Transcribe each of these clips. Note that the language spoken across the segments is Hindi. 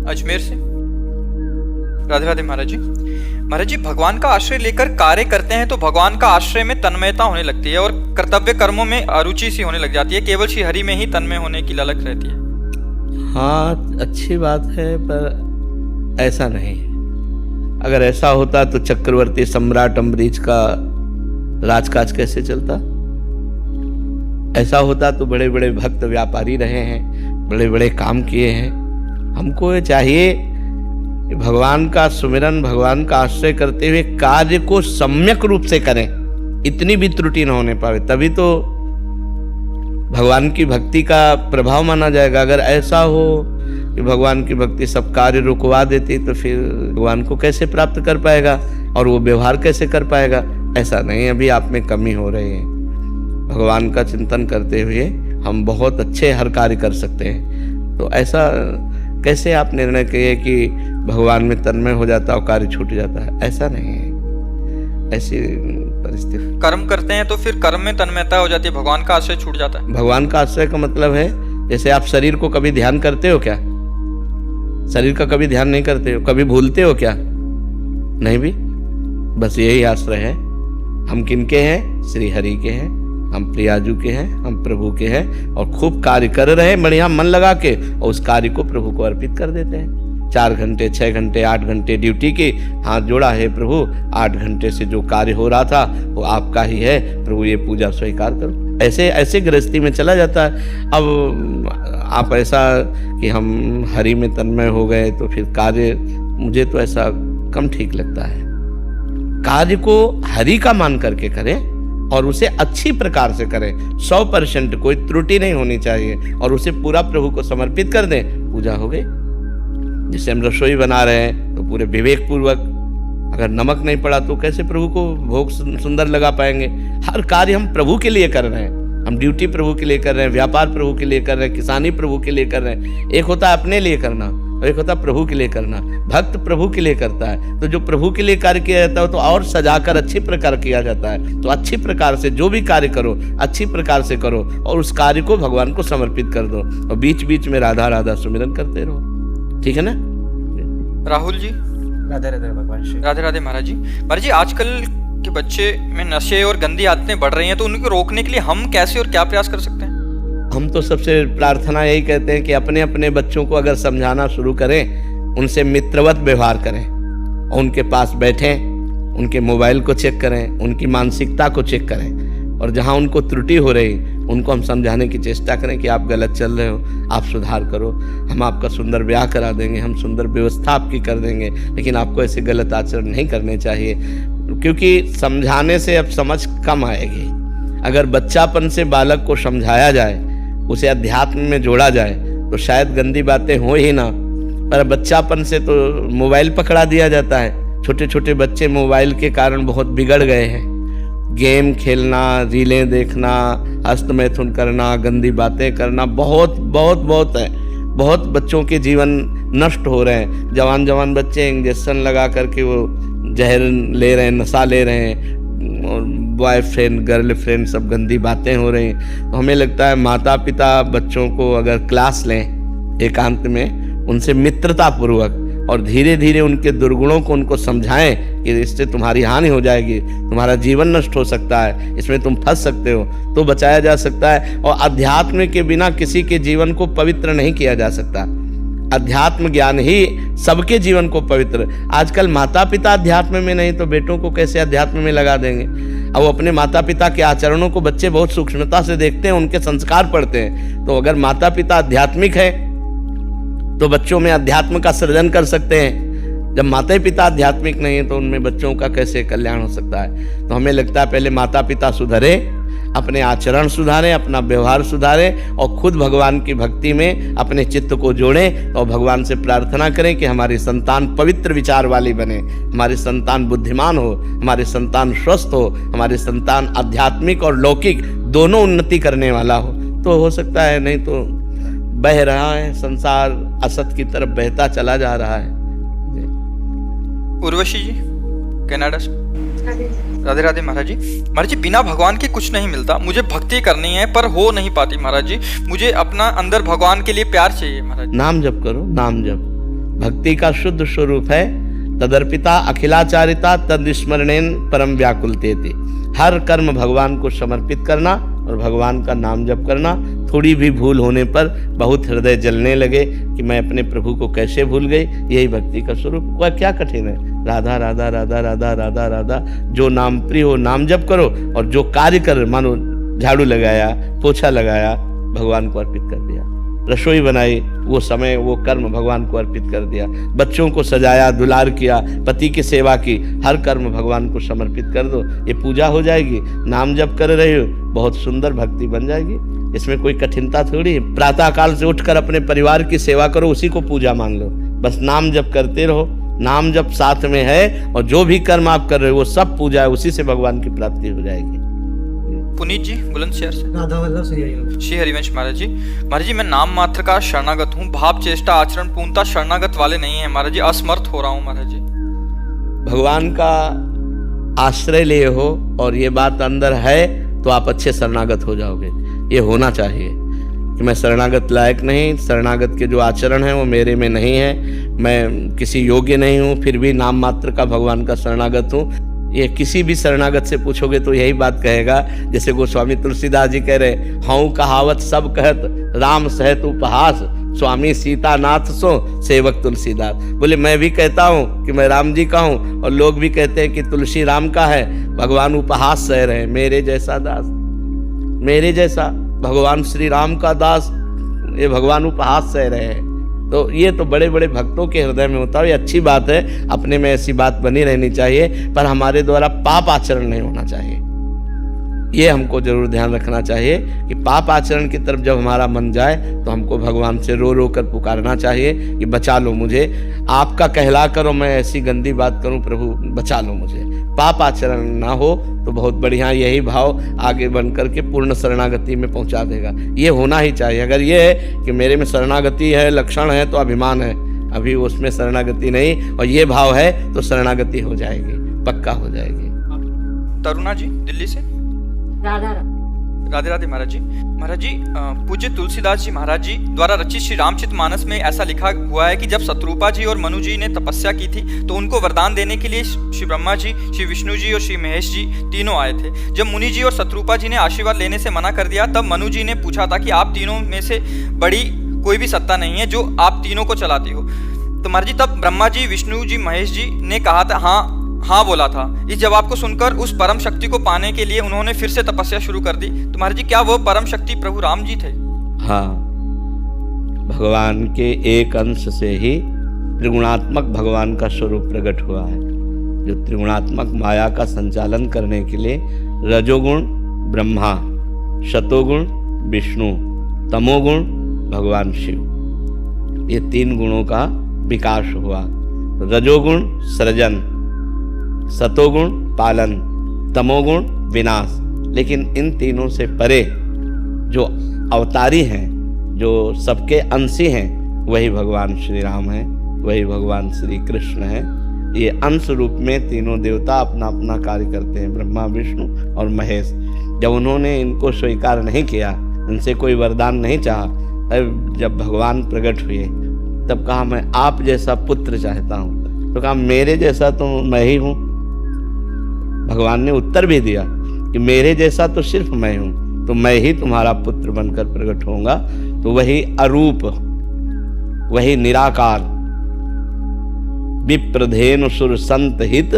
अजमेर से। राधे राधे महाराज जी। महाराज जी, भगवान का आश्रय लेकर कार्य करते हैं तो भगवान का आश्रय में तन्मयता होने लगती है और कर्तव्य कर्मों में अरुचि सी होने लग जाती है। केवल श्री हरि में ही तन्मय होने की ललक रहती है। हाँ, अच्छी बात है, पर ऐसा नहीं है। अगर ऐसा होता तो चक्रवर्ती सम्राट अम्बरीश का राजकाज कैसे चलता? ऐसा होता तो बड़े बड़े भक्त व्यापारी रहे हैं, बड़े बड़े काम किए हैं। हमको ये चाहिए कि भगवान का सुमिरन, भगवान का आश्रय करते हुए कार्य को सम्यक रूप से करें, इतनी भी त्रुटि न होने पावे, तभी तो भगवान की भक्ति का प्रभाव माना जाएगा। अगर ऐसा हो कि भगवान की भक्ति सब कार्य रुकवा देती तो फिर भगवान को कैसे प्राप्त कर पाएगा और वो व्यवहार कैसे कर पाएगा? ऐसा नहीं, अभी आप में कमी हो रही है। भगवान का चिंतन करते हुए हम बहुत अच्छे हर कार्य कर सकते हैं। तो ऐसा कैसे आप निर्णय किए कि भगवान में तन्मय हो जाता और कार्य छूट जाता है? ऐसा नहीं है, ऐसी परिस्थिति। कर्म करते हैं तो फिर कर्म में तन्मयता हो जाती है, भगवान का आश्रय छूट जाता है। भगवान का आश्रय का मतलब है, जैसे आप शरीर को कभी ध्यान करते हो क्या? शरीर का कभी ध्यान नहीं करते हो? कभी भूलते हो क्या? नहीं भी। बस यही आश्रय है। हम किनके हैं? श्री हरि के हैं, हम प्रियाजू के हैं, हम प्रभु के हैं और खूब कार्य कर रहे हैं बढ़िया मन लगा के, और उस कार्य को प्रभु को अर्पित कर देते हैं। 4 घंटे, 6 घंटे, 8 घंटे ड्यूटी की, हाथ जोड़ा है प्रभु, 8 घंटे से जो कार्य हो रहा था वो आपका ही है प्रभु, ये पूजा स्वीकार करो। ऐसे ऐसे गृहस्थी में चला जाता है। अब आप ऐसा कि हम हरि में तन्मय हो गए तो फिर कार्य, मुझे तो ऐसा कम ठीक लगता है। कार्य को हरि का मान करके करें और उसे अच्छी प्रकार से करें, 100%, कोई त्रुटि नहीं होनी चाहिए, और उसे पूरा प्रभु को समर्पित कर दें, पूजा हो गई। जैसे हम रसोई बना रहे हैं तो पूरे विवेक पूर्वक, अगर नमक नहीं पड़ा तो कैसे प्रभु को भोग सुंदर लगा पाएंगे? हर कार्य हम प्रभु के लिए कर रहे हैं। हम ड्यूटी प्रभु के लिए कर रहे हैं, व्यापार प्रभु के लिए कर रहे हैं, किसानी प्रभु के लिए कर रहे हैं। एक होता है अपने लिए करना और एक होता है प्रभु के लिए करना। भक्त प्रभु के लिए करता है, तो जो प्रभु के लिए कार्य किया जाता है तो और सजाकर अच्छी प्रकार किया जाता है। तो अच्छी प्रकार से जो भी कार्य करो, अच्छी प्रकार से करो और उस कार्य को भगवान को समर्पित कर दो, और बीच बीच में राधा राधा सुमिरन करते रहो। ठीक है ना राहुल जी? राधे राधे भगवान श्री। राधे राधे महाराज जी। महाराज जी, आजकल के बच्चे में नशे और गंदी आदतें बढ़ रही हैं, तो उनको रोकने के लिए हम कैसे और क्या प्रयास कर सकते हैं? हम तो सबसे प्रार्थना यही कहते हैं कि अपने अपने बच्चों को अगर समझाना शुरू करें, उनसे मित्रवत व्यवहार करें और उनके पास बैठें, उनके मोबाइल को चेक करें, उनकी मानसिकता को चेक करें, और जहां उनको त्रुटि हो रही उनको हम समझाने की चेष्टा करें कि आप गलत चल रहे हो, आप सुधार करो, हम आपका सुंदर ब्याह करा देंगे, हम सुंदर व्यवस्था आपकी कर देंगे, लेकिन आपको ऐसे गलत आचरण नहीं करने चाहिए। क्योंकि समझाने से अब समझ कम आएगी। अगर बच्चापन से बालक को समझाया जाए, उसे अध्यात्म में जोड़ा जाए, तो शायद गंदी बातें हो ही ना। पर बच्चापन से तो मोबाइल पकड़ा दिया जाता है। छोटे छोटे बच्चे मोबाइल के कारण बहुत बिगड़ गए हैं। गेम खेलना, रीलें देखना, हस्तमैथुन करना, गंदी बातें करना, बहुत बहुत बहुत है। बहुत बच्चों के जीवन नष्ट हो रहे हैं। जवान जवान बच्चे इंजेक्शन लगा करके वो जहर ले रहे हैं, नशा ले रहे हैं, और बॉयफ्रेंड गर्लफ्रेंड सब गंदी बातें हो रही हैं। तो हमें लगता है माता पिता बच्चों को अगर क्लास लें एकांत में, उनसे मित्रता पूर्वक और धीरे धीरे उनके दुर्गुणों को उनको समझाएं कि इससे तुम्हारी हानि हो जाएगी, तुम्हारा जीवन नष्ट हो सकता है, इसमें तुम फंस सकते हो, तो बचाया जा सकता है। और अध्यात्म के बिना किसी के जीवन को पवित्र नहीं किया जा सकता। अध्यात्म ज्ञान ही सबके जीवन को पवित्र। आजकल माता पिता अध्यात्म में नहीं तो बेटों को कैसे अध्यात्म में लगा देंगे? अब अपने माता पिता के आचरणों को बच्चे बहुत सूक्ष्मता से देखते हैं, उनके संस्कार पढ़ते हैं। तो अगर माता पिता आध्यात्मिक है तो बच्चों में अध्यात्म का सृजन कर सकते हैं। जब माता पिता आध्यात्मिक नहीं है तो उनमें बच्चों का कैसे कल्याण हो सकता है? तो हमें लगता है पहले माता पिता सुधरे, अपने आचरण सुधारें, अपना व्यवहार सुधारें और खुद भगवान की भक्ति में अपने चित्त को जोड़ें और भगवान से प्रार्थना करें कि हमारी संतान पवित्र विचार वाली बने, हमारी संतान बुद्धिमान हो, हमारी संतान स्वस्थ हो, हमारी संतान आध्यात्मिक और लौकिक दोनों उन्नति करने वाला हो। तो हो सकता है, नहीं तो बह रहा है संसार, असत की तरफ बहता चला जा रहा है। उर्वशी जी कनाडा से। राधे राधे महाराज जी। महाराज जी, बिना भगवान के कुछ नहीं मिलता। मुझे भक्ति करनी है पर हो नहीं पाती महाराज जी। मुझे अपना अंदर भगवान के लिए प्यार चाहिए महाराज। नाम जप करो, नाम जप। भक्ति का शुद्ध स्वरूप है तदर्पिता अखिलाचारिता तदस्मरणेन परम व्याकुलते थे। हर कर्म भगवान को समर्पित करना और भगवान का नाम जप करना। थोड़ी भी भूल होने पर बहुत हृदय जलने लगे कि मैं अपने प्रभु को कैसे भूल गई, यही भक्ति का स्वरूप। वह क्या कठिन है, राधा राधा राधा राधा राधा राधा। जो नाम प्रिय हो नाम जप करो, और जो कार्य कर, मानो झाड़ू लगाया, पोछा लगाया, भगवान को अर्पित कर दिया। रसोई बनाई, वो समय वो कर्म भगवान को अर्पित कर दिया। बच्चों को सजाया, दुलार किया, पति की सेवा की, हर कर्म भगवान को समर्पित कर दो, ये पूजा हो जाएगी। नाम जप कर रहे हो, बहुत सुंदर भक्ति बन जाएगी। इसमें कोई कठिनता थोड़ी है। प्रातः काल से उठकर अपने परिवार की सेवा करो, उसी को पूजा मान लो। बस नाम जप करते रहो, नाम जप साथ में है, और जो भी कर्म आप कर रहे हो वो सब पूजा है, उसी से भगवान की प्राप्ति हो जाएगी। पुनीत जी बुलंदशहर से। राधा वल्लभ श्री हरिवंश महाराज जी। महाराज जी, मैं नाम मात्र का शरणागत हूँ, भाव चेष्टा आचरण पूर्णता शरणागत वाले नहीं है महाराज जी, असमर्थ हो रहा हूँ महाराज जी। भगवान का आश्रय लिए हो और ये बात अंदर है तो आप अच्छे शरणागत हो जाओगे। ये होना चाहिए कि मैं शरणागत लायक नहीं, शरणागत के जो आचरण है वो मेरे में नहीं है, मैं किसी योग्य नहीं हूँ, फिर भी नाम मात्र का भगवान का शरणागत हूँ। ये किसी भी शरणागत से पूछोगे तो यही बात कहेगा, जैसे गोस्वामी तुलसीदास जी कह रहे, हऊँ कहावत सब कहत राम सहत उपहास, स्वामी सीतानाथ सो सेवक तुलसीदास। बोले मैं भी कहता हूँ कि मैं राम जी का हूँ, और लोग भी कहते हैं कि तुलसी राम का है। भगवान उपहास सह रहे, मेरे जैसा दास, मेरे जैसा भगवान श्री राम का दास, ये भगवान उपहास सह रहे हैं। तो ये तो बड़े बड़े भक्तों के हृदय में होता है। ये अच्छी बात है, अपने में ऐसी बात बनी रहनी चाहिए, पर हमारे द्वारा पाप आचरण नहीं होना चाहिए। ये हमको जरूर ध्यान रखना चाहिए कि पाप आचरण की तरफ जब हमारा मन जाए तो हमको भगवान से रो रो कर पुकारना चाहिए कि बचा लो मुझे, आपका कहला करो मैं ऐसी गंदी बात करूं, प्रभु बचा लो मुझे। पाप आचरण ना हो तो बहुत बढ़िया, यही भाव आगे बन करके पूर्ण शरणागति में पहुंचा देगा। ये होना ही चाहिए। अगर ये है कि मेरे में शरणागति है, लक्षण है, तो अभिमान है, अभी उसमें शरणागति नहीं, और ये भाव है तो शरणागति हो जाएगी, पक्का हो जाएगी। तरुणा जी दिल्ली से। राधा राधे राधे महाराज जी। महाराज जी, पूज्य तुलसीदास जी महाराज जी द्वारा रचित श्री रामचरितमानस में ऐसा लिखा हुआ है कि जब शत्रुपा जी और मनु जी ने तपस्या की थी तो उनको वरदान देने के लिए श्री ब्रह्मा जी, श्री विष्णु जी और श्री महेश जी तीनों आए थे। जब मुनि जी और शत्रुपा जी ने आशीर्वाद लेने से मना कर दिया, तब मनु जी ने पूछा था कि आप तीनों में से बड़ी कोई भी सत्ता नहीं है जो आप तीनों को चलाती हो। तो महाराज जी तब ब्रह्मा जी, विष्णु जी, महेश जी ने कहा था हाँ बोला था। इस जवाब को सुनकर उस परम शक्ति को पाने के लिए उन्होंने फिर से तपस्या शुरू कर दी। तो महाराज जी, क्या वो परम शक्ति प्रभु राम जी थे? हाँ, भगवान के एक अंश से ही त्रिगुणात्मक भगवान का स्वरूप प्रकट हुआ है। जो त्रिगुणात्मक माया का संचालन करने के लिए रजोगुण ब्रह्मा, शतोगुण विष्णु, तमोगुण भगवान शिव, ये तीन गुणों का विकास हुआ। रजोगुण सृजन, सतोगुण पालन, तमोगुण विनाश। लेकिन इन तीनों से परे जो अवतारी हैं, जो सबके अंशी हैं, वही भगवान श्री राम हैं, वही भगवान श्री कृष्ण हैं। ये अंश रूप में तीनों देवता अपना अपना कार्य करते हैं, ब्रह्मा, विष्णु और महेश। जब उन्होंने इनको स्वीकार नहीं किया, इनसे कोई वरदान नहीं चाहा, जब भगवान प्रकट हुए तब कहा मैं आप जैसा पुत्र चाहता हूँ। तो कहा मेरे जैसा तो मैं ही हूँ। भगवान ने उत्तर भी दिया कि मेरे जैसा तो सिर्फ मैं हूं, तो मैं ही तुम्हारा पुत्र बनकर प्रकट होऊंगा। तो वही अरूप, वही निराकार, विप्रधेनु सुर संत हित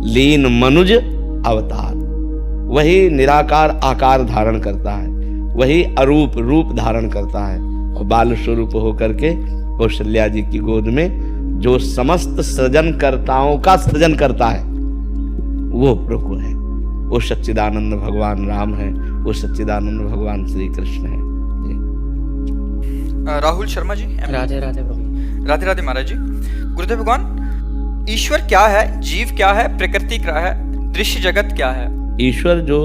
लीन मनुज अवतार, वही निराकार आकार धारण करता है, वही अरूप रूप धारण करता है, और बाल स्वरूप होकर के कौशल्या जी की गोद में जो समस्त सृजनकर्ताओं का सृजन करता है वो प्रभु है, वो सच्चिदानंद भगवान राम है, वो सच्चिदानंद भगवान श्री कृष्ण है। राहुल शर्मा जी। राधे राधे प्रभु। राधे राधे महाराज जी। गुरुदेव भगवान, ईश्वर क्या है, जीव क्या है, प्रकृति क्या है, दृश्य जगत क्या है? ईश्वर जो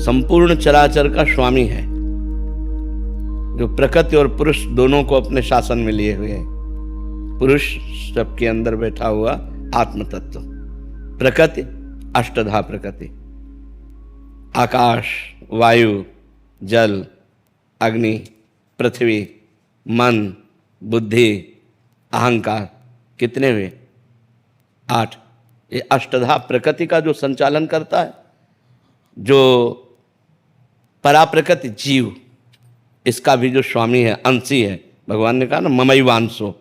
संपूर्ण चराचर का स्वामी है, जो प्रकृति और पुरुष दोनों को अपने शासन में लिए हुए है। पुरुष सबके अंदर बैठा हुआ आत्म तत्व, प्रकृति अष्टधा प्रकृति, आकाश, वायु, जल, अग्नि, पृथ्वी, मन, बुद्धि, अहंकार, कितने हुए? 8। ये अष्टधा प्रकृति का जो संचालन करता है, जो पराप्रकृति जीव, इसका भी जो स्वामी है, अंशी है, भगवान ने कहा ना ममैवांशो,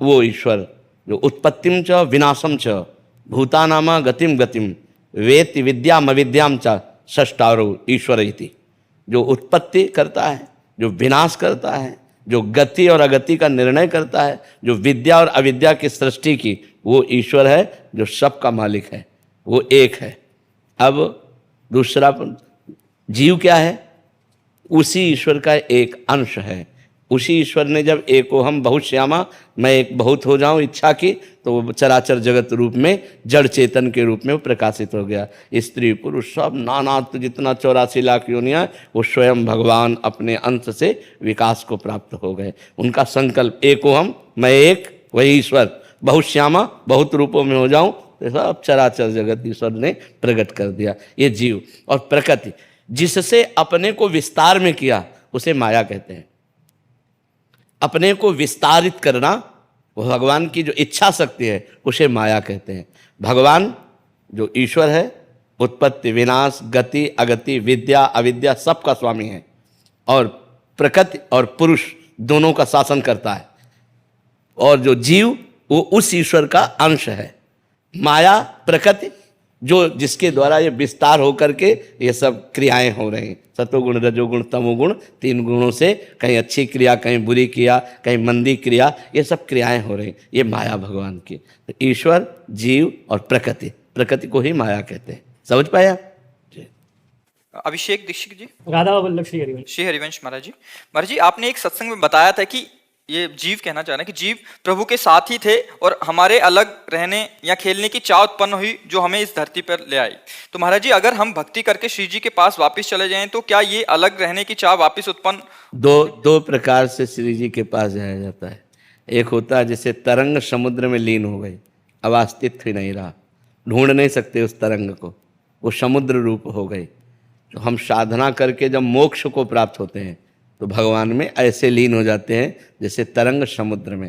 वो ईश्वर जो उत्पत्तिम च विनाशम च भूतानामा गतिम गतिम वेत्ति विद्याम अविद्याम च षष्टारो ईश्वर इति। जो उत्पत्ति करता है, जो विनाश करता है, जो गति और अगति का निर्णय करता है, जो विद्या और अविद्या की सृष्टि की, वो ईश्वर है जो सबका मालिक है, वो एक है। अब दूसरा जीव क्या है? उसी ईश्वर का एक अंश है। उसी ईश्वर ने जब एको हम बहुत श्यामा, मैं एक बहुत हो जाऊं इच्छा की, तो वो चराचर जगत रूप में जड़ चेतन के रूप में वो प्रकाशित हो गया। स्त्री पुरुष सब नानात्व जितना 84 लाख योनियां, वो स्वयं भगवान अपने अंश से विकास को प्राप्त हो गए। उनका संकल्प एको हम, मैं एक, वही ईश्वर, बहुत श्यामा बहुत रूपों में हो जाऊं, तो सब चराचर जगत ईश्वर ने प्रकट कर दिया। ये जीव और प्रकृति जिससे अपने को विस्तार में किया, उसे माया कहते हैं। अपने को विस्तारित करना, वो भगवान की जो इच्छा शक्ति है, उसे माया कहते हैं। भगवान जो ईश्वर है, उत्पत्ति विनाश गति अगति विद्या अविद्या सबका स्वामी है, और प्रकृति और पुरुष दोनों का शासन करता है। और जो जीव वो उस ईश्वर का अंश है। माया प्रकृति जो जिसके द्वारा ये विस्तार होकर के ये सब क्रियाएं हो रही हैं। सतोगुण रजोगुण तमोगुण, 3 गुणों से कहीं अच्छी क्रिया, कहीं बुरी क्रिया, कहीं मंदी क्रिया, ये सब क्रियाएं हो रही, ये माया भगवान की। तो ईश्वर, जीव और प्रकृति, प्रकृति को ही माया कहते हैं। समझ पाया? अभिषेक दीक्षित जी। राधा वल्लभ श्री हरिवंश। श्री हरिवंश महाराज जी। महाराज जी, आपने एक सत्संग में बताया था कि ये जीव कहना चाह रहे हैं कि जीव प्रभु के साथ ही थे और हमारे अलग रहने या खेलने की चाह उत्पन्न हुई जो हमें इस धरती पर ले आई। तो महाराज जी, अगर हम भक्ति करके श्री जी के पास वापस चले जाएं तो क्या ये अलग रहने की चाह वापस उत्पन्न? दो प्रकार से श्री जी के पास जाया जाता है। एक होता है जैसे तरंग समुद्र में लीन हो गई, अब अस्तित्व ही नहीं रहा, ढूंढ नहीं सकते उस तरंग को, वो समुद्र रूप हो गई। तो हम साधना करके जब मोक्ष को प्राप्त होते हैं तो भगवान में ऐसे लीन हो जाते हैं जैसे तरंग समुद्र में।